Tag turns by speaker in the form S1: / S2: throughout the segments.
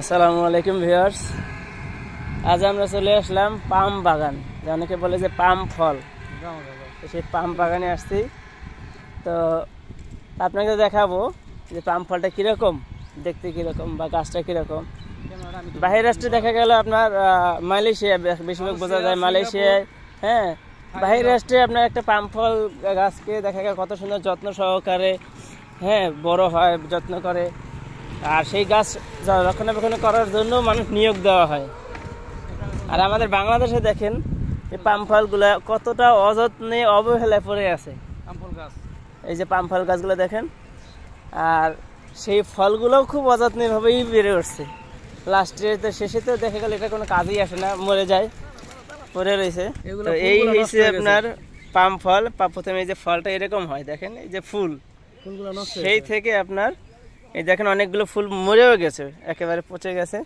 S1: আসসালামু আলাইকুম ভিউয়ার্স, আজ আমরা চলে আসলাম পাম বাগান, অনেকে বলে যে পাম ফল। সেই পাম বাগানে আসছি, তো আপনাকে দেখাবো যে পাম ফলটা কীরকম দেখতে, কীরকম বা গাছটা কীরকম। বাহির রাষ্ট্রে দেখা গেল আপনার মালয়েশিয়া, বেশিরভাগ বোঝা যায় মালয়েশিয়ায়। হ্যাঁ, বাহির রাষ্ট্রে আপনার একটা পাম ফল গাছকে দেখা গেল কত সুন্দর যত্ন সহকারে বড় হয়, যত্ন করে। আর সেই গাছ রক্ষণাবেক্ষণ করার জন্য মানুষ নিয়োগ দেওয়া হয়। আর আমাদের বাংলাদেশে দেখেন এই পাম ফলগুলো কতটা অযত্নে অবহেলায় পড়ে আছে। এই যে পাম ফল গাছগুলো দেখেন, আর সেই ফলগুলোও খুব অযত্নভাবেই বেড়ে উঠছে। লাস্টে তো শেষে তো দেখা গেল এটা কোনো কাজেই আসে না, মরে যায়, পড়ে রয়েছে। তো এই হয়েছে আপনার পাম ফল। প্রথমে এই যে ফলটা এরকম হয় দেখেন, এই যে ফুলগুলো সেই থেকে আপনার এই দেখেন অনেকগুলো ফুল মরেও গেছে, একেবারে পচে গেছে।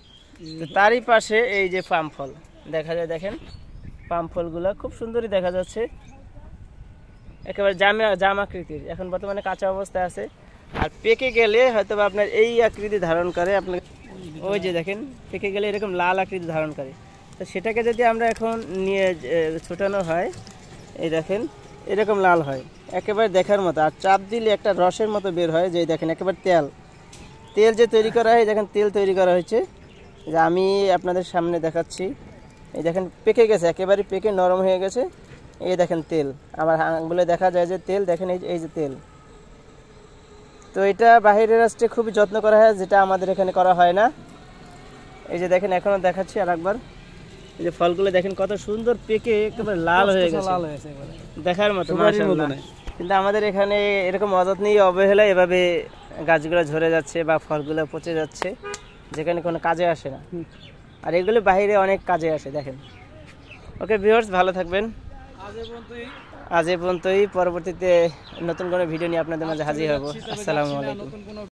S1: তারই পাশে এই যে পাম ফল দেখা যায়, দেখেন পাম ফলগুলো খুব সুন্দরই দেখা যাচ্ছে, একেবারে জাম আকৃতির। এখন বর্তমানে কাঁচা অবস্থায় আছে, আর পেকে গেলে হয়তো আপনার এই আকৃতি ধারণ করে। আপনার ওই যে দেখেন পেকে গেলে এরকম লাল আকৃতি ধারণ করে। তো সেটাকে যদি আমরা এখন নিয়ে ছোটানো হয়, এই দেখেন এরকম লাল হয়, একেবারে দেখার মতো। আর চাপ দিলে একটা রসের মতো বের হয়, যে দেখেন একেবারে তেল যে তৈরি করা হয়, দেখেন তেল তৈরি করা হয়েছে। যে আমি আপনাদের সামনে দেখাচ্ছি, এই দেখেন পেকে গেছে, একেবারে পেকে নরম হয়ে গেছে। এই দেখেন তেল, আমার আঙুলে দেখা যায় যে তেল, দেখেন এই যে তেল। তো এটা বাহিরের রাষ্ট্রে খুবই যত্ন করা হয়, যেটা আমাদের এখানে করা হয় না। এই যে দেখেন এখনো দেখাচ্ছি আর একবার, এই যে ফলগুলো দেখেন কত সুন্দর পেকে একেবারে লাল হয়ে গেছে, দেখার মতো মাশাআল্লাহ। কিন্তু আমাদের এখানে এরকম অযত্নেই অবহেলা এভাবে গাছগুলো ঝরে যাচ্ছে বা ফলগুলো পচে যাচ্ছে, যেখানে কোনো কাজে আসে না। আর এগুলো বাইরে অনেক কাজে আসে দেখেন। ওকে ভিউয়ার্স, ভালো থাকবেন। আজ এ পর্যন্তই। পরবর্তীতে নতুন কোনো ভিডিও নিয়ে আপনাদের মাঝে হাজির হব। আসসালামু আলাইকুম।